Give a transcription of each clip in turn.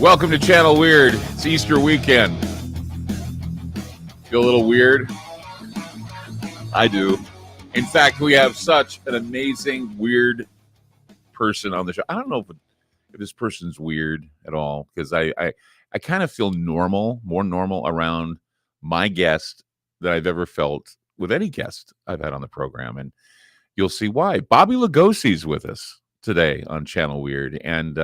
Welcome to Channel Weird. It's Easter weekend. Feel a little weird? I do. In fact, we have such an amazing, weird person on the show. I don't know if this person's weird at all, because I kind of feel normal, more normal around my guest than I've ever felt with any guest I've had on the program. And you'll see why. Bobby Lugosi's with us today on Channel Weird. And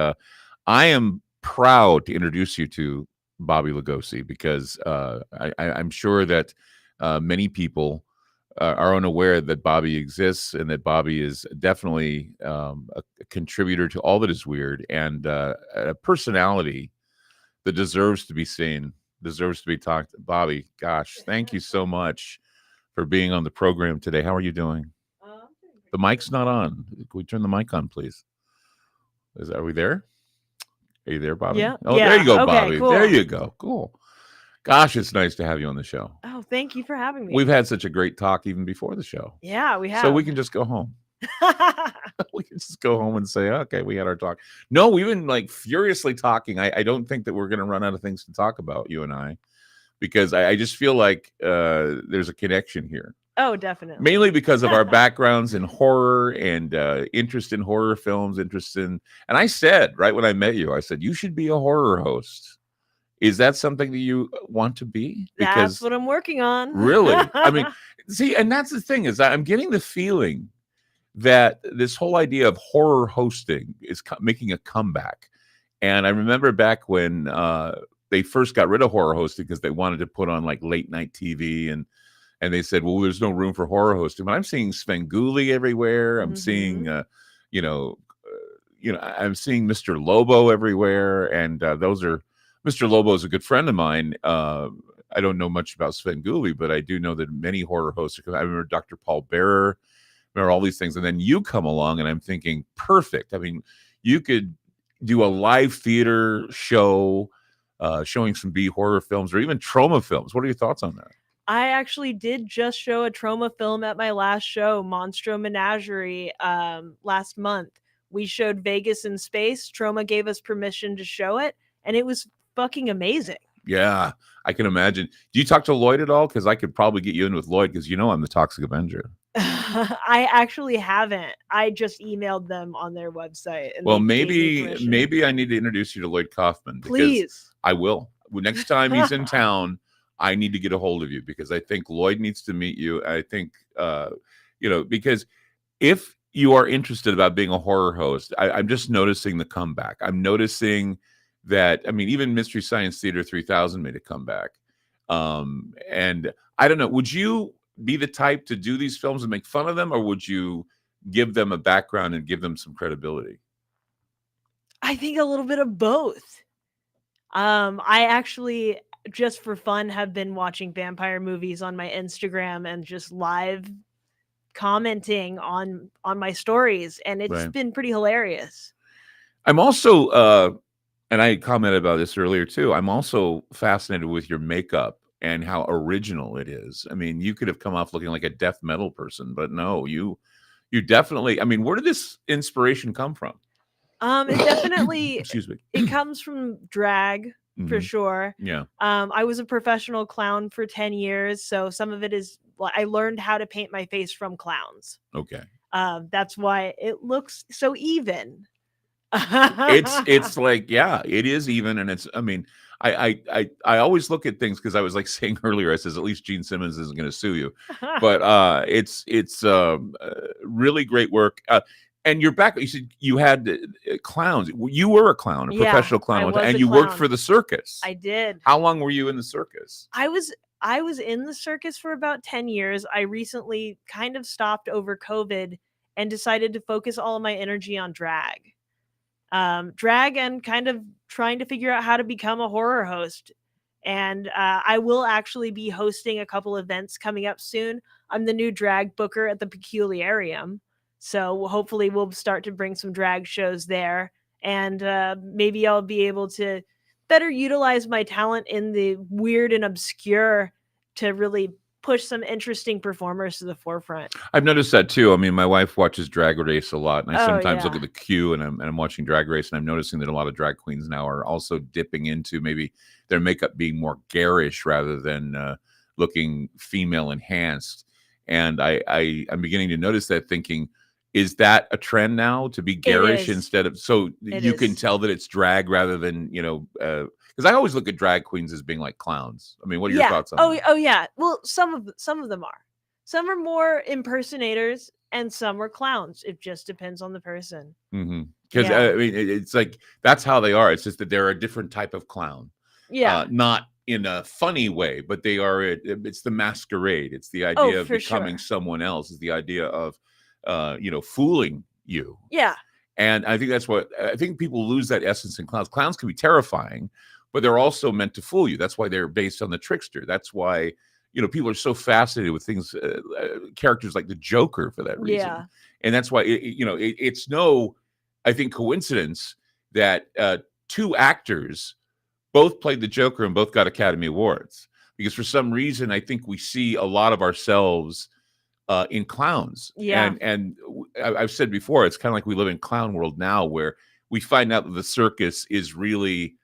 I am proud to introduce you to Bobby Lugosi, because I'm sure that many people are unaware that Bobby exists, and that Bobby is definitely a contributor to all that is weird, and a personality that deserves to be seen, deserves to be talked. Bobby, gosh, thank you so much for being on the program today. How are you doing? The mic's not on. Can we turn the mic on, please? Are we there? Are you there, Bobby? Yeah. Oh, there you go, Okay, Bobby. cool. There you go. Cool. Gosh, it's nice to have you on the show. Oh, thank you for having me. We've had such a great talk even before the show. Yeah, we have. So we can just go home. We can just go home and say, okay, we had our talk. No, we've been like furiously talking. I don't think that we're going to run out of things to talk about, you and I, because I just feel like there's a connection here. Oh, definitely. Mainly because of our backgrounds in horror and interest in horror films, and I said, right when I met you, I said, you should be a horror host. Is that something that you want to be? That's what I'm working on. Really? I mean, see, and that's the thing, is that I'm getting the feeling that this whole idea of horror hosting is making a comeback. And I remember back when they first got rid of horror hosting because they wanted to put on like late night TV, and they said, well, there's no room for horror hosting. But I'm seeing Svengoolie everywhere. I'm seeing, I'm seeing Mr. Lobo everywhere. And Mr. Lobo is a good friend of mine. I don't know much about Svengoolie, but I do know that many horror hosts are. I remember Dr. Paul Bearer, remember all these things. And then you come along, and I'm thinking, perfect. I mean, you could do a live theater show showing some B horror films or even trauma films. What are your thoughts on that? I actually did just show a trauma film at my last show, Monstro Menagerie, last month. We showed Vegas in Space. Trauma gave us permission to show it, and it was fucking amazing. Yeah, I can imagine. Do you talk to Lloyd at all? Because I could probably get you in with Lloyd, because I'm the Toxic Avenger. I actually haven't. I just emailed them on their website. And well, maybe I need to introduce you to Lloyd Kaufman. Please. I will. Next time he's in town, I need to get a hold of you, because I think Lloyd needs to meet you. I think, because if you are interested about being a horror host, I'm just noticing the comeback. I'm noticing that, even Mystery Science Theater 3000 made a comeback. And I don't know, would you be the type to do these films and make fun of them, or would you give them a background and give them some credibility? I think a little bit of both. I actually, just for fun, have been watching vampire movies on my Instagram and just live commenting on my stories, and it's been pretty hilarious. I'm also and I commented about this earlier too, I'm also fascinated with your makeup and how original it is. You could have come off looking like a death metal person, but no, you definitely, where did this inspiration come from? It definitely excuse me. It comes from drag, for sure. Yeah. I was a professional clown for 10 years, so some of it is I learned how to paint my face from clowns. Okay. That's why it looks so even. It's like, yeah, it is even, and it's, I always look at things, because I was like saying earlier, I says at least Gene Simmons isn't going to sue you, but it's really great work. And you're back. You said you had clowns. You were a clown, a professional clown, and you worked for the circus. I did. How long were you in the circus? I was in the circus for about 10 years. I recently kind of stopped over COVID and decided to focus all of my energy on drag. And kind of trying to figure out how to become a horror host. And I will actually be hosting a couple events coming up soon. I'm the new drag booker at the Peculiarium. So hopefully we'll start to bring some drag shows there. And maybe I'll be able to better utilize my talent in the weird and obscure to really push some interesting performers to the forefront. I've noticed that too. I mean, my wife watches Drag Race a lot, and I Oh, sometimes look yeah. at the queue, and I'm watching Drag Race, and I'm noticing that a lot of drag queens now are also dipping into maybe their makeup being more garish rather than looking female enhanced. And I'm beginning to notice that, thinking, is that a trend now to be garish is. instead of, so It you can is. tell that it's drag rather than, because I always look at drag queens as being like clowns. I mean, what are your Yeah. thoughts on Oh, that? oh yeah. Well, some of them are. Some are more impersonators, and some are clowns. It just depends on the person. Because Yeah. I mean, it's like that's how they are. It's just that they're a different type of clown. Yeah. Not in a funny way, but they are. It's the masquerade. It's the Oh, idea of for becoming sure. someone else. It's the idea of, fooling you. Yeah. And I think that's what I think people lose that essence in clowns. Clowns can be terrifying, but they're also meant to fool you. That's why they're based on the trickster. That's why people are so fascinated with things, characters like the Joker for that reason. Yeah. And that's why it's no, I think, coincidence that two actors both played the Joker and both got Academy Awards, because for some reason I think we see a lot of ourselves in clowns. Yeah. And I've said before, it's kind of like we live in clown world now, where we find out that the circus is really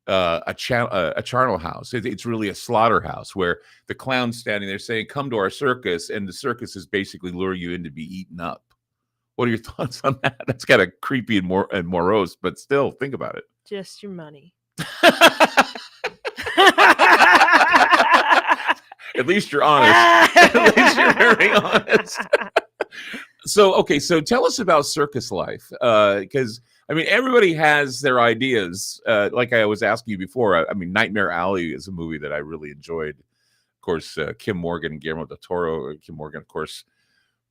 a charnel house. It's really a slaughterhouse, where the clown's standing there saying, "Come to our circus," and the circus is basically luring you in to be eaten up. What are your thoughts on that? That's kind of creepy and morose, but still, think about it. Just your money. At least you're honest. At least you're very honest. So tell us about circus life, because I mean, everybody has their ideas. Like I was asking you before, I mean, Nightmare Alley is a movie that I really enjoyed. Of course, Kim Morgan and Guillermo del Toro. Kim Morgan, of course,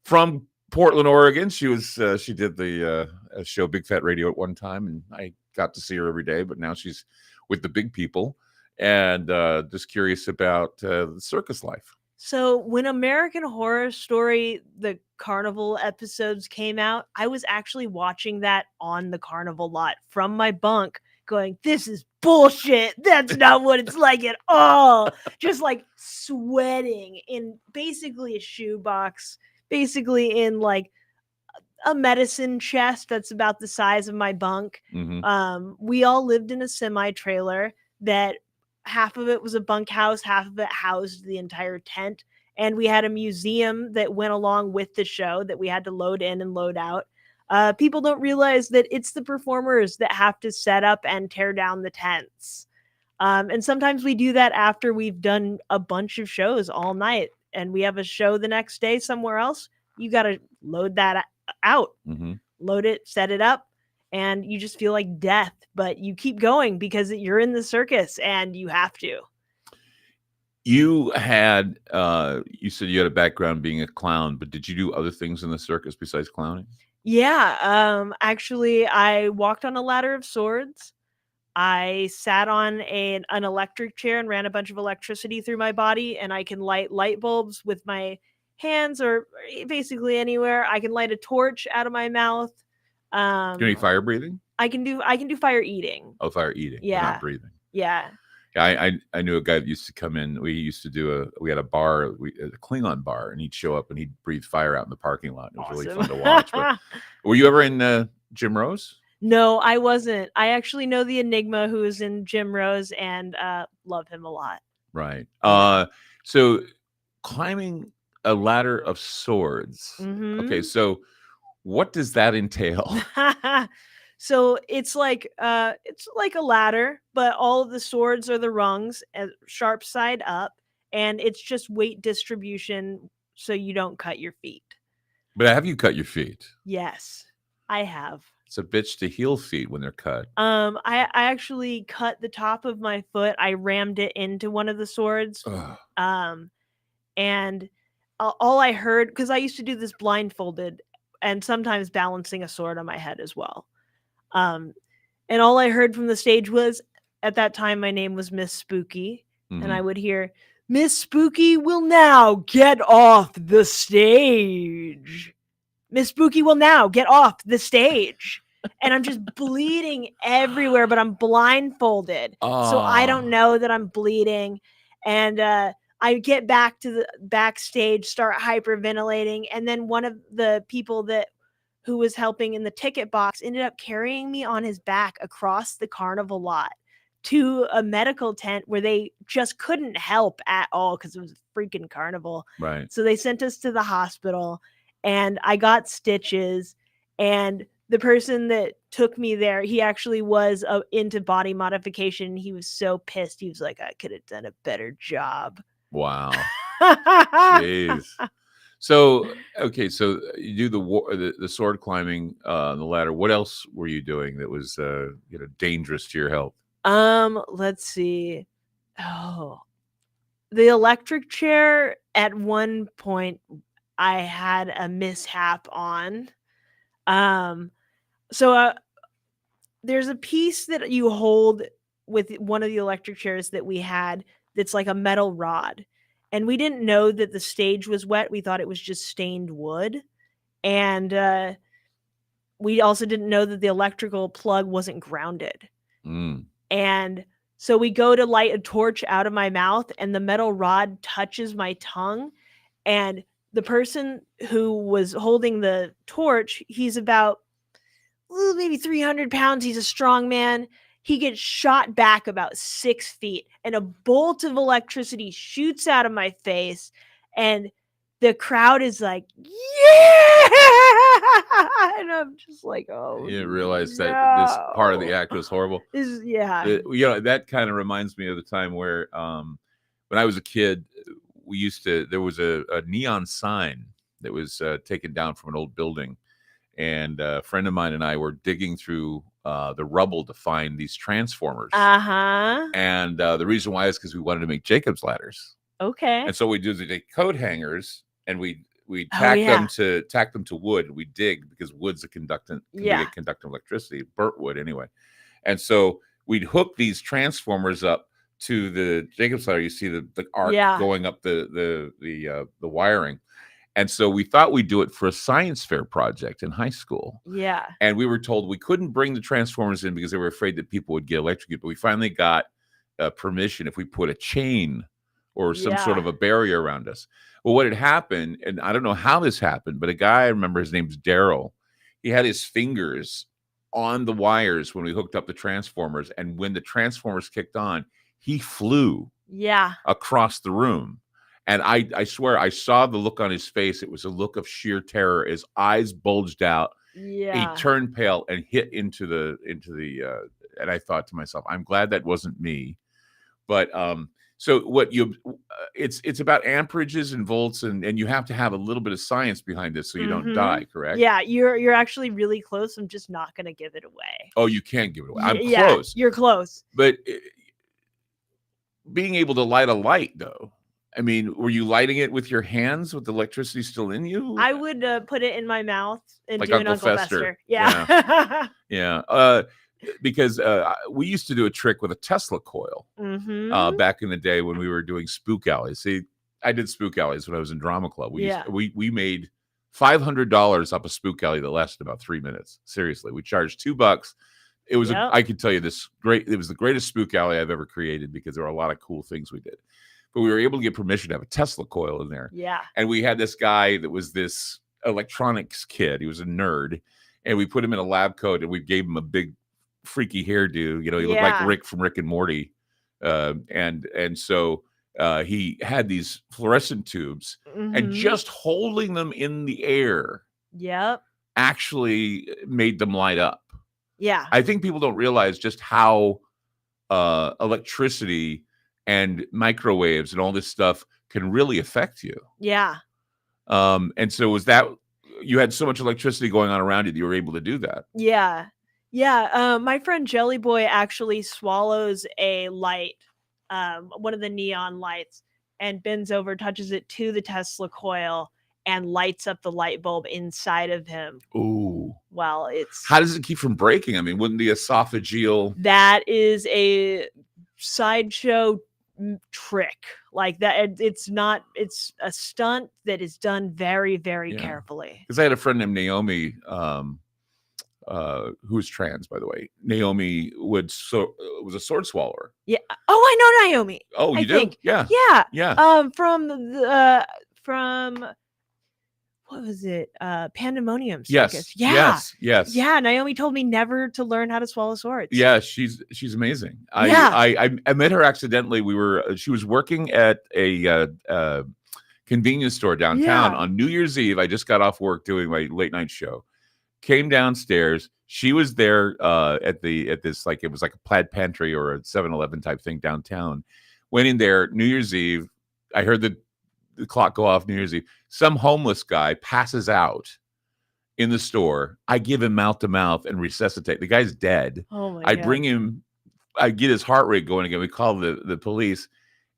from Portland, Oregon. She did the show Big Fat Radio at one time, and I got to see her every day. But now she's with the big people, and just curious about the circus life. So when American Horror Story, the carnival episodes came out, I was actually watching that on the carnival lot from my bunk, going, "This is bullshit. That's not what it's like at all." Just like sweating in basically a shoebox, basically in like a medicine chest that's about the size of my bunk. We all lived in a semi-trailer that half of it was a bunkhouse, half of it housed the entire tent. And we had a museum that went along with the show that we had to load in and load out. People don't realize that it's the performers that have to set up and tear down the tents. And sometimes we do that after we've done a bunch of shows all night and we have a show the next day somewhere else. You got to load that out, load it, set it up, and you just feel like death, but you keep going because you're in the circus and you have to. You had, you said you had a background being a clown, but did you do other things in the circus besides clowning? Yeah. Actually, I walked on a ladder of swords. I sat on an electric chair and ran a bunch of electricity through my body, and I can light light bulbs with my hands or basically anywhere. I can light a torch out of my mouth. Do any fire breathing? I can do fire eating. Oh, fire eating. Yeah. Not breathing. Yeah. I knew a guy that used to come in. We had a bar, a Klingon bar, and he'd show up and he'd breathe fire out in the parking lot. It was awesome. really fun to watch. But were you ever in Jim Rose? No, I wasn't. I actually know the Enigma who is in Jim Rose and love him a lot. Right. So climbing a ladder of swords. Okay, so what does that entail? So it's like a ladder, but all of the swords are the rungs, sharp side up, and it's just weight distribution so you don't cut your feet. But have you cut your feet? Yes, I have. It's a bitch to heal feet when they're cut. I actually cut the top of my foot. I rammed it into one of the swords. And all I heard, because I used to do this blindfolded and sometimes balancing a sword on my head as well. And all I heard from the stage was, at that time, my name was Miss Spooky. And I would hear, "Miss Spooky will now get off the stage. Miss Spooky will now get off the stage." And I'm just bleeding everywhere, but I'm blindfolded. So I don't know that I'm bleeding. And I I get back to the backstage, start hyperventilating, and then one of the people who was helping in the ticket box ended up carrying me on his back across the carnival lot to a medical tent where they just couldn't help at all because it was a freaking carnival. Right. So they sent us to the hospital, and I got stitches, and the person that took me there, he actually was into body modification. He was so pissed. He was like, I could have done a better job. Wow. Jeez. So, okay, so you do the sword climbing on the ladder. What else were you doing that was dangerous to your health? Let's see. Oh, the electric chair at one point I had a mishap on. So there's a piece that you hold with one of the electric chairs that we had that's like a metal rod. And we didn't know that the stage was wet. We thought it was just stained wood. And we also didn't know that the electrical plug wasn't grounded. And so we go to light a torch out of my mouth, and the metal rod touches my tongue. And the person who was holding the torch, he's about maybe 300 pounds. He's a strong man. He gets shot back about 6 feet, and a bolt of electricity shoots out of my face, and the crowd is like, yeah! And I'm just like, oh, you didn't realize that this part of the act was horrible. That kind of reminds me of the time where when I was a kid, there was a neon sign that was taken down from an old building, and a friend of mine and I were digging through the rubble to find these transformers. And the reason why is because we wanted to make Jacob's ladders. Okay. And so we do the coat hangers, and we tack them to wood. We dig because wood's a conductant, conductive electricity, burnt wood anyway. And so we'd hook these transformers up to the Jacob's ladder. You see the arc going up the wiring. And so we thought we'd do it for a science fair project in high school. Yeah. And we were told we couldn't bring the transformers in because they were afraid that people would get electrocuted. But we finally got permission if we put a chain or some sort of a barrier around us. Well, what had happened, and I don't know how this happened, but a guy, I remember his name's Daryl. He had his fingers on the wires when we hooked up the transformers. And when the transformers kicked on, he flew across the room. And I swear, I saw the look on his face. It was a look of sheer terror. His eyes bulged out. Yeah. He turned pale and hit into the. And I thought to myself, I'm glad that wasn't me. But so what it's about amperages and volts, and you have to have a little bit of science behind this so you don't die. Correct? Yeah, you're actually really close. I'm just not going to give it away. Oh, you can't give it away. I'm close. You're close. But being able to light a light, though. I mean, were you lighting it with your hands with the electricity still in you? I would put it in my mouth and like do an Uncle Fester. Yeah. Yeah. Because we used to do a trick with a Tesla coil back in the day when we were doing spook alleys. See, I did spook alleys when I was in drama club. We made $500 up a spook alley that lasted about 3 minutes. Seriously, we charged $2. It was I can tell you this it was the greatest spook alley I've ever created because there were a lot of cool things we did. But we were able to get permission to have a Tesla coil in there. Yeah. And we had this guy that was this electronics kid. He was a nerd. And we put him in a lab coat and we gave him a big freaky hairdo. He looked like Rick from Rick and Morty. And so he had these fluorescent tubes and just holding them in the air actually made them light up. Yeah. I think people don't realize just how electricity and microwaves and all this stuff can really affect you. Yeah. And so was that you had so much electricity going on around you that you were able to do that? Yeah. Yeah. My friend Jelly Boy actually swallows a light, one of the neon lights, and bends over, touches it to the Tesla coil, and lights up the light bulb inside of him. Ooh. Well, how does it keep from breaking? I mean, wouldn't the esophageal... That is a sideshow trick like that. It's a stunt that is done very, very carefully. Because I had a friend named Naomi who's trans, by the way. Naomi was a sword swallower. Yeah. Oh, I know Naomi. Oh, you I do? think. Yeah. Yeah. Yeah. From what was it? Pandemonium Yes. Circus. Yeah. Yes. Yeah. Naomi told me never to learn how to swallow swords. Yeah, she's amazing. Yeah. I met her accidentally. She was working at a convenience store downtown on New Year's Eve. I just got off work doing my late night show. Came downstairs. She was there at this, like, it was like a plaid pantry or a 7-Eleven type thing downtown. Went in there New Year's Eve. I heard the clock go off New Year's Eve. Some homeless guy passes out in the store. I give him mouth to mouth and resuscitate. The guy's dead. Oh my I God. bring him. I get his heart rate going again. We call the police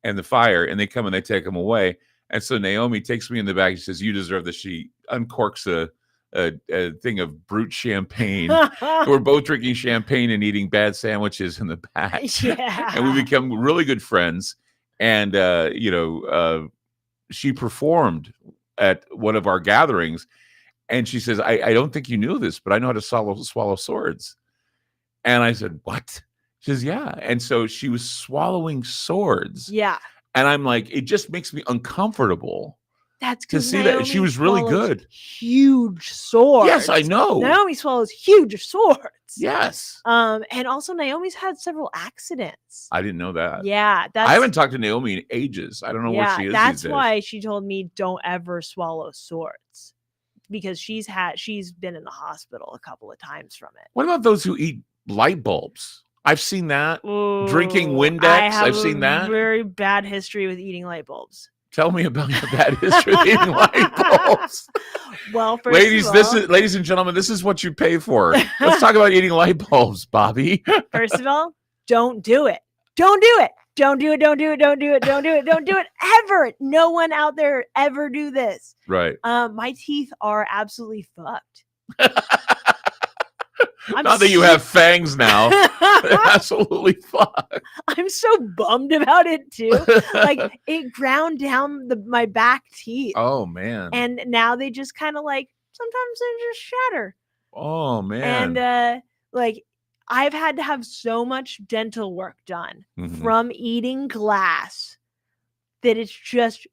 and the fire, and they come and they take him away. And so Naomi takes me in the back. She says, "You deserve this." She uncorks a thing of brute champagne. We're both drinking champagne and eating bad sandwiches in the back. Yeah. And we become really good friends. And she performed at one of our gatherings, and she says, I don't think you knew this, but I know how to swallow swords. And I said, what? She says, yeah. And so she was swallowing swords. Yeah. And I'm like, it just makes me uncomfortable. That's to because see that she was really good. Huge swords. Yes, I know. Naomi swallows huge swords. Yes. And also Naomi's had several accidents. I didn't know that. Yeah. I haven't talked to Naomi in ages. I don't know where she is. That's these days. why she told me don't ever swallow swords. Because she's been in the hospital a couple of times from it. What about those who eat light bulbs? I've seen that. Ooh, Drinking Windex. I've seen that. Very bad history with eating light bulbs. Tell me about your bad history with eating light bulbs. Well, first ladies and gentlemen, this is what you pay for. Let's talk about eating light bulbs, Bobby. First of all, don't do it. Don't do it. Don't do it. Don't do it. Don't do it. Don't do it. Don't do it ever. No one out there ever do this. Right. My teeth are absolutely fucked. Not that you have fangs now. They're absolutely fucked. I'm so bummed about it too. Like it ground down my back teeth. Oh man. And now they just kind of like sometimes they just shatter. Oh man. And like I've had to have so much dental work done from eating glass that it's just,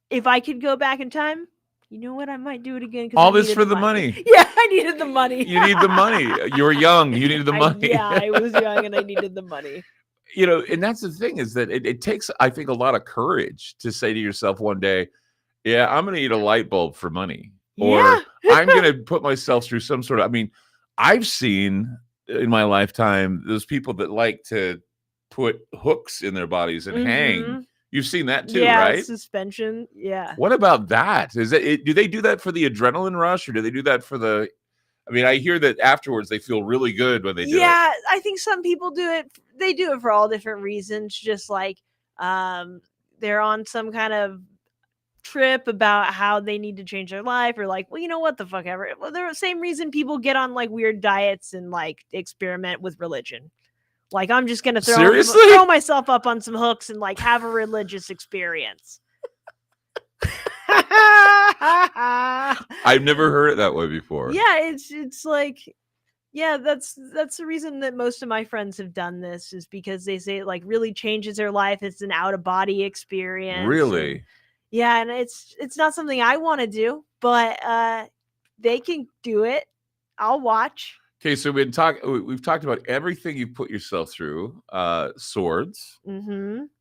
if I could go back in time, you know what? I might do it again. All this for the money. Yeah, I needed the money. You need the money. You were young. You needed the money. I was young and I needed the money. And that's the thing is that it takes, I think, a lot of courage to say to yourself one day, yeah, I'm going to eat a light bulb for money. Or I'm going to put myself through some sort of, I mean, I've seen in my lifetime those people that like to put hooks in their bodies and hang. You've seen that too, right? Suspension. Yeah. What about that? Is it? Do they do that for the adrenaline rush, or do they do that for the? I mean, I hear that afterwards they feel really good when they do it. Yeah, I think some people do it. They do it for all different reasons. Just like they're on some kind of trip about how they need to change their life, or like, well, you know what, the fuck ever. Well, they're the same reason people get on like weird diets and like experiment with religion. Like, I'm just going to throw myself up on some hooks and, like, have a religious experience. I've never heard it that way before. Yeah, it's like, yeah, that's the reason that most of my friends have done this, is because they say it, like, really changes their life. It's an out-of-body experience. Really? And it's not something I want to do, but they can do it. I'll watch. Okay, so we've talked about everything you've put yourself through. Swords,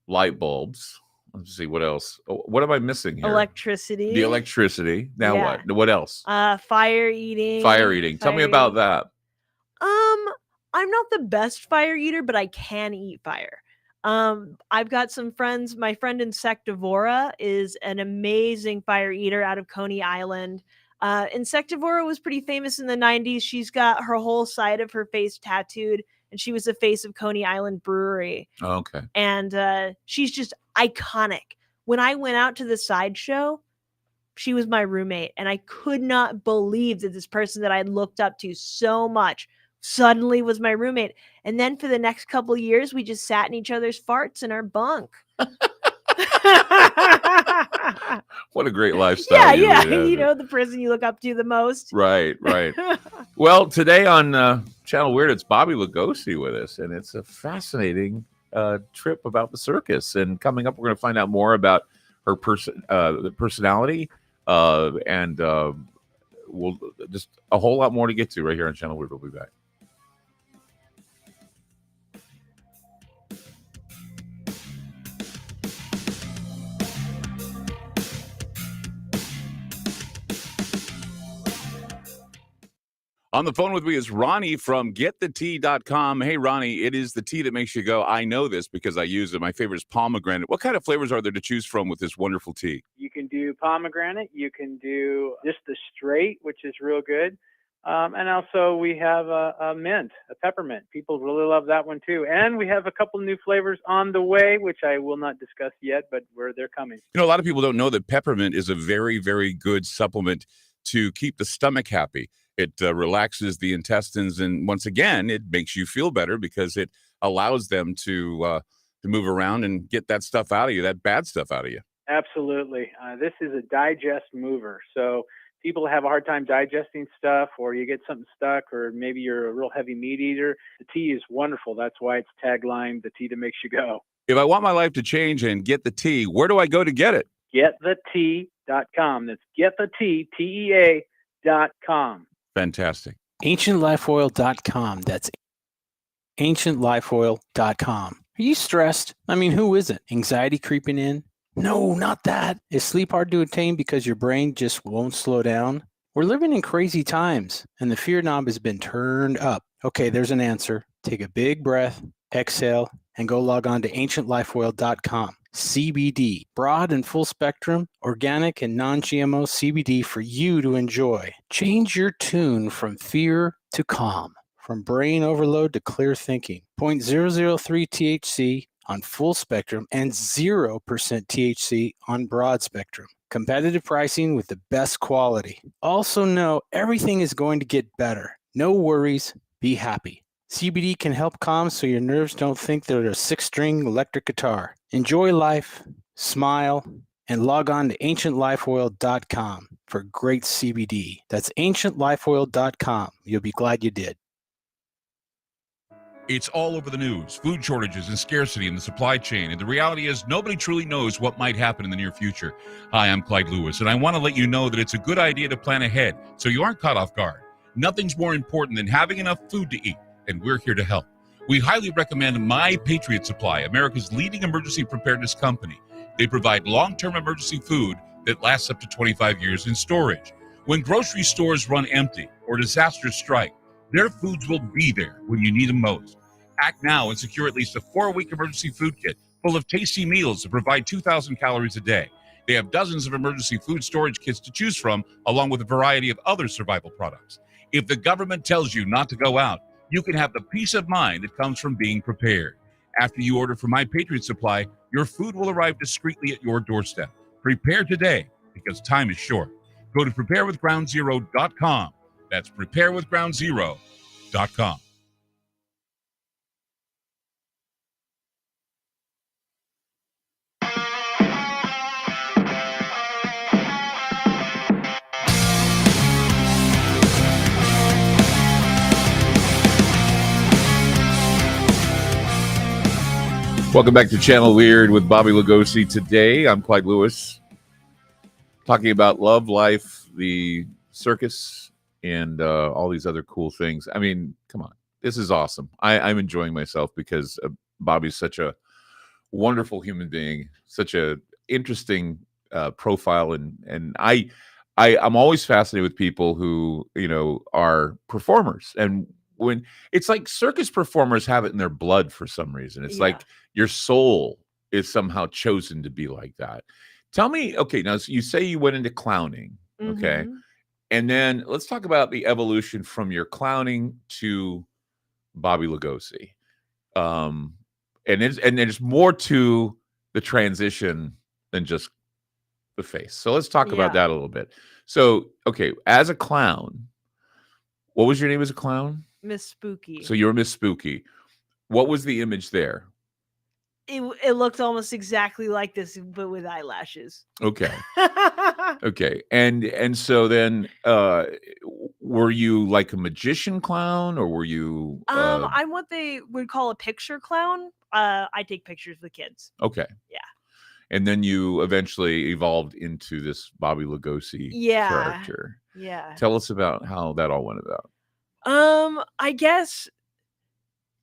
light bulbs. Let's see, what else? What am I missing here? Electricity. The electricity. Now what? What else? Fire eating. Fire eating. Tell me about that. I'm not the best fire eater, but I can eat fire. I've got some friends. My friend Insectivora is an amazing fire eater out of Coney Island. Insectivora was pretty famous in the 90s. She's got her whole side of her face tattooed, and she was the face of Coney Island Brewery. Oh, okay. And she's just iconic. When I went out to the sideshow, she was my roommate, and I could not believe that this person that I looked up to so much suddenly was my roommate. And then for the next couple of years, we just sat in each other's farts in our bunk. What a great lifestyle. Yeah. You know, the person you look up to the most. Right. Well, today on Channel Weird, it's Bobby Lugosi with us, and it's a fascinating trip about the circus. And coming up, we're going to find out more about her personality, and we'll just a whole lot more to get to right here on Channel Weird. We'll be back. On the phone with me is Ronnie from GetTheTea.com. Hey, Ronnie, it is the tea that makes you go, I know this because I use it. My favorite is pomegranate. What kind of flavors are there to choose from with this wonderful tea? You can do pomegranate. You can do just the straight, which is real good. And also we have a mint, a peppermint. People really love that one too. And we have a couple new flavors on the way, which I will not discuss yet, but they're coming. You know, a lot of people don't know that peppermint is a very, very good supplement to keep the stomach happy. It relaxes the intestines, and once again, it makes you feel better because it allows them to move around and get that stuff out of you, that bad stuff out of you. Absolutely. This is a digest mover. So people have a hard time digesting stuff, or you get something stuck, or maybe you're a real heavy meat eater. The tea is wonderful. That's why it's tagline, the tea that makes you go. If I want my life to change and get the tea, where do I go to get it? GetTheTea.com. That's GetTheTea, TEA.com. Fantastic. AncientLifeOil.com. That's AncientLifeOil.com. Are you stressed? I mean, who isn't? Anxiety creeping in? No, not that. Is sleep hard to attain because your brain just won't slow down? We're living in crazy times, and the fear knob has been turned up. Okay, there's an answer. Take a big breath, exhale, and go log on to AncientLifeOil.com. CBD, broad and full spectrum, organic and non-GMO CBD for you to enjoy. Change your tune from fear to calm, from brain overload to clear thinking. 0.003 THC on full spectrum and 0% THC on broad spectrum. Competitive pricing with the best quality. Also know everything is going to get better. No worries, be happy. CBD can help calm so your nerves don't think they're a 6-string electric guitar. Enjoy life, smile, and log on to AncientLifeOil.com for great CBD. That's AncientLifeOil.com. You'll be glad you did. It's all over the news, food shortages and scarcity in the supply chain. And the reality is nobody truly knows what might happen in the near future. Hi, I'm Clyde Lewis, and I want to let you know that it's a good idea to plan ahead so you aren't caught off guard. Nothing's more important than having enough food to eat, and we're here to help. We highly recommend My Patriot Supply, America's leading emergency preparedness company. They provide long-term emergency food that lasts up to 25 years in storage. When grocery stores run empty or disasters strike, their foods will be there when you need them most. Act now and secure at least a 4-week emergency food kit full of tasty meals that provide 2,000 calories a day. They have dozens of emergency food storage kits to choose from, along with a variety of other survival products. If the government tells you not to go out, you can have the peace of mind that comes from being prepared. After you order from My Patriot Supply, your food will arrive discreetly at your doorstep. Prepare today, because time is short. Go to preparewithgroundzero.com. That's preparewithgroundzero.com. Welcome back to Channel Weird with Bobby Lugosi. Today, I'm Clyde Lewis, talking about love, life, the circus, and all these other cool things. I mean, come on. This is awesome. I'm enjoying myself because Bobby's such a wonderful human being, such a interesting profile, and I'm always fascinated with people who, you know, are performers. And when it's like circus performers have it in their blood for some reason. It's like your soul is somehow chosen to be like that. Tell me, okay, now you say you went into clowning, okay? And then let's talk about the evolution from your clowning to Bobby Lugosi. And there's more to the transition than just the face. So let's talk about that a little bit. So, okay, as a clown, what was your name as a clown? Miss Spooky. So you were Miss Spooky. What was the image there? It looked almost exactly like this, but with eyelashes. Okay. Okay. And so then were you like a magician clown, or were you I'm what they would call a picture clown. I take pictures with kids. okay. Yeah. And then you eventually evolved into this Bobby Lugosi Yeah. character. Yeah. Tell us about how that all went about. I guess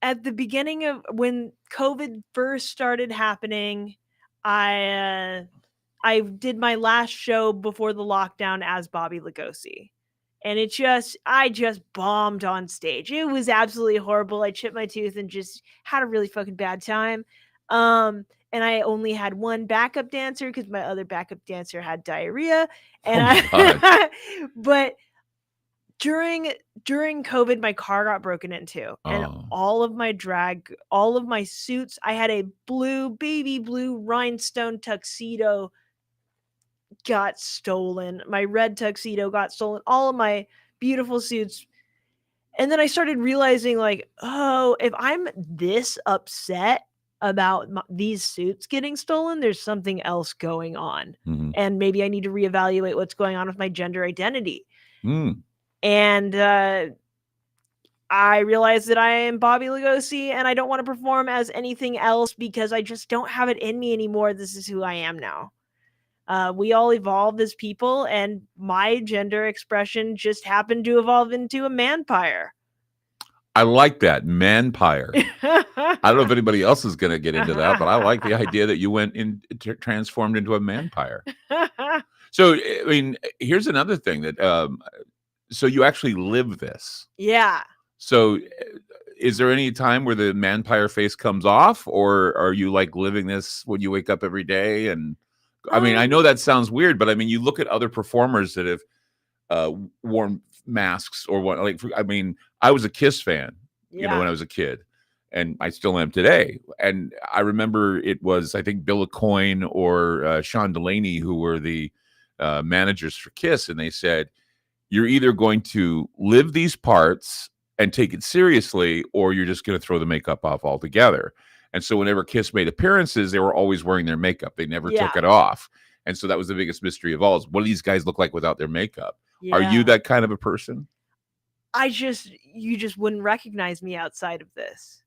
at the beginning of when COVID first started happening, I did my last show before the lockdown as Bobby Lugosi. And I just bombed on stage. It was absolutely horrible. I chipped my tooth and just had a really fucking bad time. And I only had one backup dancer because my other backup dancer had diarrhea. And God. but during COVID, my car got broken into, and all of my suits, I had a baby blue rhinestone tuxedo got stolen. My red tuxedo got stolen. All of my beautiful suits. And then I started realizing, like, oh, if I'm this upset about these suits getting stolen, there's something else going on. Mhm. And maybe I need to reevaluate what's going on with my gender identity. Mm. And I realized that I am Bobby Lugosi and I don't want to perform as anything else because I just don't have it in me anymore. This is who I am now. We all evolve as people, and my gender expression just happened to evolve into a manpire. I like that, manpire. I don't know if anybody else is going to get into that, but I like the idea that you went in transformed into a manpire. So, I mean, here's another thing that so you actually live this. Yeah. So is there any time where the manpire face comes off, or are you like living this when you wake up every day? And I mean, I know that sounds weird, but I mean, you look at other performers that have worn masks or what. Like, I mean, I was a Kiss fan, you know, when I was a kid, and I still am today. And I remember it was, I think, Bill Aucoin or Sean Delaney who were the managers for Kiss, and they said, you're either going to live these parts and take it seriously, or you're just going to throw the makeup off altogether. And so whenever Kiss made appearances, they were always wearing their makeup. They never took it off. And so that was the biggest mystery of all, is what do these guys look like without their makeup? Yeah. Are you that kind of a person? You just wouldn't recognize me outside of this.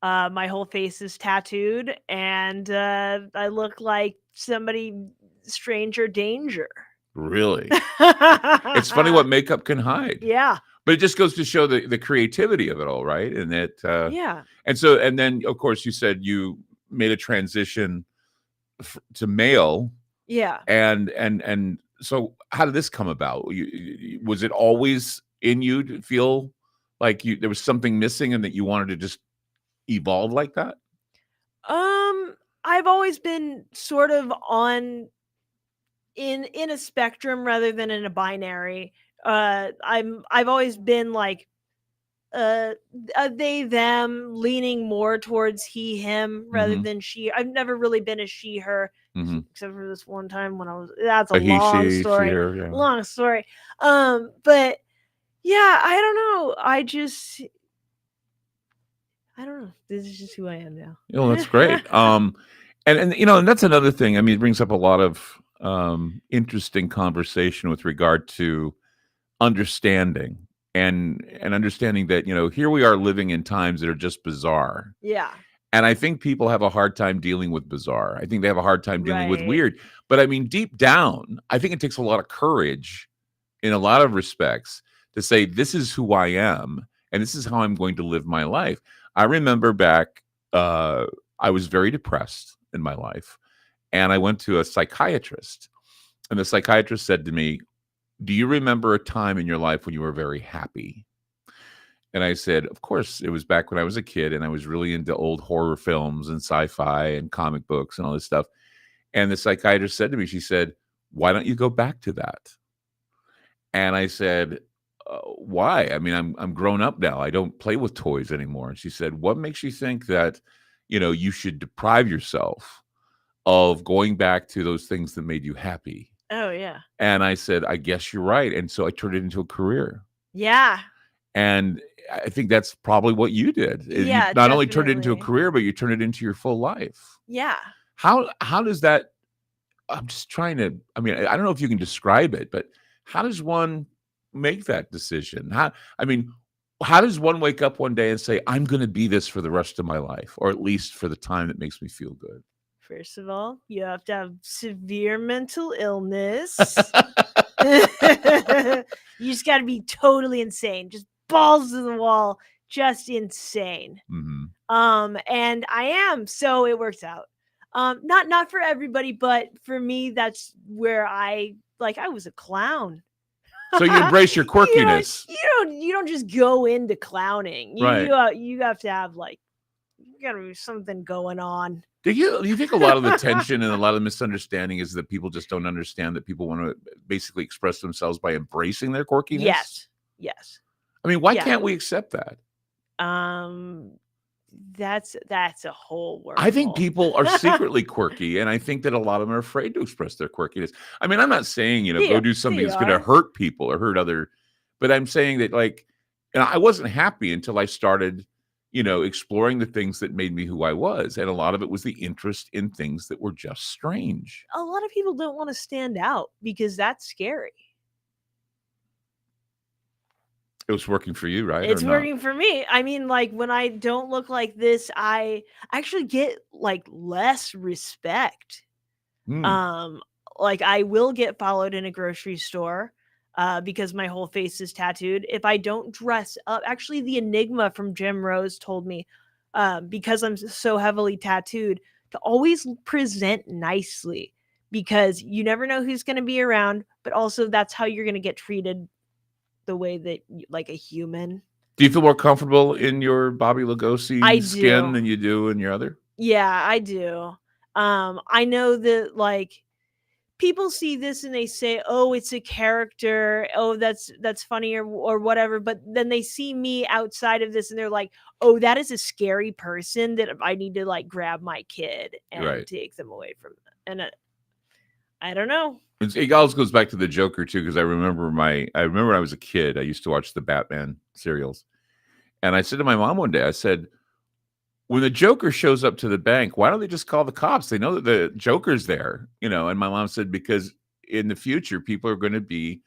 My whole face is tattooed, and I look like somebody stranger danger. Really? It's funny what makeup can hide. Yeah. But it just goes to show the creativity of it all, right? And that yeah. And then of course you said you made a transition to male. Yeah. And so how did this come about? Was it always in you to feel like there was something missing and that you wanted to just evolve like that? I've always been sort of in a spectrum rather than in a binary. I've always been like a they them, leaning more towards he him rather than she. I've never really been a she her, except for this one time when that's a long story. Long story. But yeah, I don't know. I don't know. This is just who I am now. Oh, that's great. And you know, and that's another thing. I mean, it brings up a lot of interesting conversation with regard to understanding and understanding that, you know, here we are living in times that are just bizarre. Yeah. And I think people have a hard time dealing with bizarre. I think they have a hard time dealing with weird. But I mean, deep down, I think it takes a lot of courage in a lot of respects to say, this is who I am and this is how I'm going to live my life. I remember back, I was very depressed in my life, and I went to a psychiatrist, and the psychiatrist said to me, do you remember a time in your life when you were very happy? And I said, of course, it was back when I was a kid and I was really into old horror films and sci-fi and comic books and all this stuff. And the psychiatrist said to me, she said, why don't you go back to that? And I said, why? I mean, I'm grown up now. I don't play with toys anymore. And she said, what makes you think that, you know, you should deprive yourself of going back to those things that made you happy? Oh, yeah. And I said, I guess you're right. And so I turned it into a career. Yeah. And I think that's probably what you did. You Yeah, not only turned it into a definitely. career, but you turned it into your full life. Yeah. How does that? I'm just trying to. I mean, I don't know if you can describe it, but how does one make that decision? How does one wake up one day and say, "I'm going to be this for the rest of my life, or at least for the time that makes me feel good"? First of all, you have to have severe mental illness. You just got to be totally insane, just balls to the wall, just insane. Hmm. And I am, so it works out. Not for everybody, but for me, that's where I was a clown. So you embrace your quirkiness, You don't just go into clowning. right? You have to have you gotta be something going on. Do you think a lot of the tension and a lot of the misunderstanding is that people just don't understand that people want to basically express themselves by embracing their quirkiness? Yes. I mean, why Yeah. can't we accept that? That's a whole world. I think people are secretly quirky, and I think that a lot of them are afraid to express their quirkiness. I mean, I'm not saying, go do something that's going to hurt people or hurt other, but I'm saying that and I wasn't happy until I started, exploring the things that made me who I was. And a lot of it was the interest in things that were just strange. A lot of people don't want to stand out because that's scary. It was working for you, right? It's working for me. I mean, when I don't look like this, I actually get less respect. I will get followed in a grocery store because my whole face is tattooed. If I don't dress up, actually the Enigma from Jim Rose told me, because I'm so heavily tattooed, to always present nicely because you never know who's going to be around, but also that's how you're going to get treated the way that like a human. Do you feel more comfortable in your Bobby Lugosi skin than you do in your other? Yeah, I do. I know that people see this and they say, "Oh, it's a character. Oh, that's funny or whatever." But then they see me outside of this and they're like, "Oh, that is a scary person that I need to grab my kid and take them away from them." And I don't know. It always goes back to the Joker too, because I remember when I was a kid, I used to watch the Batman serials, and I said to my mom one day, I said, when the Joker shows up to the bank, why don't they just call the cops? They know that the Joker's there, And my mom said, because in the future, people are going to be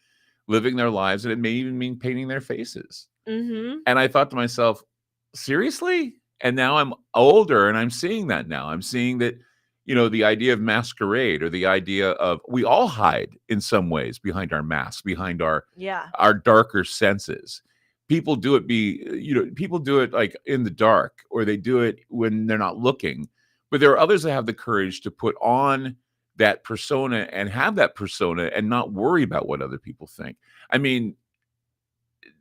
living their lives, and it may even mean painting their faces. Mm-hmm. And I thought to myself, seriously? And now I'm older, and I'm seeing that now. I'm seeing that, the idea of masquerade, or the idea of, we all hide in some ways behind our masks, behind our darker senses. People do it people do it in the dark, or they do it when they're not looking. But there are others that have the courage to put on that persona and have that persona and not worry about what other people think. I mean,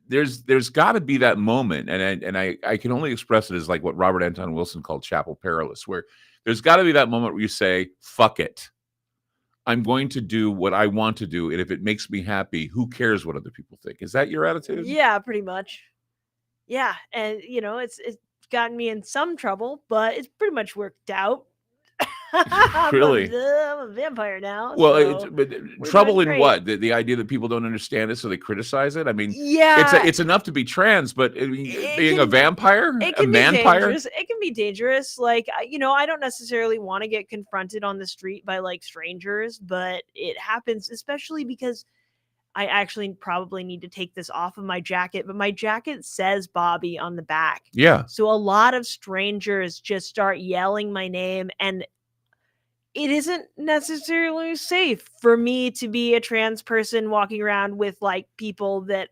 there's got to be that moment, and I can only express it as what Robert Anton Wilson called Chapel Perilous, where there's got to be that moment where you say, fuck it. I'm going to do what I want to do, and if it makes me happy, who cares what other people think? Is that your attitude? Yeah, pretty much. Yeah, and it's gotten me in some trouble, but it's pretty much worked out. Really? I'm a vampire now. Well, so but trouble in what? The idea that people don't understand it, so they criticize it? I mean, yeah, it's enough to be trans, but being a vampire, it can a manpire? It can be dangerous. I don't necessarily want to get confronted on the street by strangers, but it happens, especially because I actually probably need to take this off of my jacket, but my jacket says Bobby on the back. Yeah. So a lot of strangers just start yelling my name, and it isn't necessarily safe for me to be a trans person walking around with people that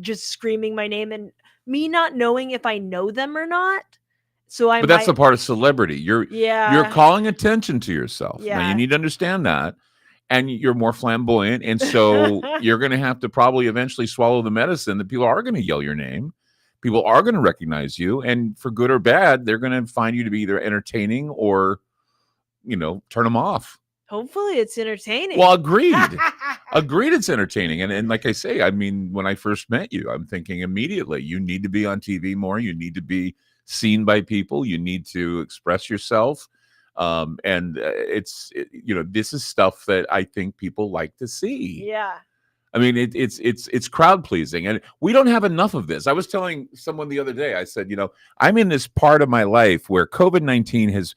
just screaming my name and me not knowing if I know them or not. But that's the part of celebrity. You're calling attention to yourself. Yeah. Now you need to understand that. And you're more flamboyant. And so you're going to have to probably eventually swallow the medicine that people are going to yell your name. People are going to recognize you. And for good or bad, they're going to find you to be either entertaining or, turn them off. Hopefully it's entertaining. Well, agreed. Agreed it's entertaining. And like I say, I mean, when I first met you, I'm thinking immediately, you need to be on TV more. You need to be seen by people. You need to express yourself. This is stuff that I think people like to see. Yeah. I mean, it's crowd pleasing, and we don't have enough of this. I was telling someone the other day. I said, I'm in this part of my life where COVID-19 has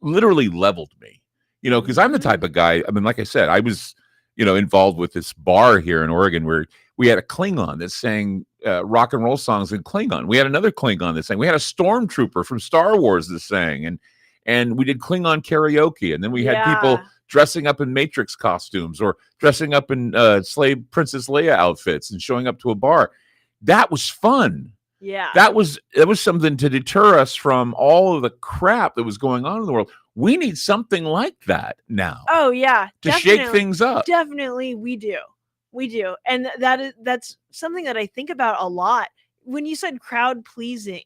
literally leveled me. Because I'm the type of guy. I mean, like I said, I was, involved with this bar here in Oregon where we had a Klingon that sang rock and roll songs in Klingon. We had another Klingon that sang. We had a stormtrooper from Star Wars that sang, and we did Klingon karaoke, and then we had people dressing up in Matrix costumes or dressing up in slave Princess Leia outfits and showing up to a bar. That was fun. Yeah. That was something to deter us from all of the crap that was going on in the world. We need something like that now. Oh yeah. To shake things up. Definitely we do. We do. And that's something that I think about a lot. When you said crowd pleasing,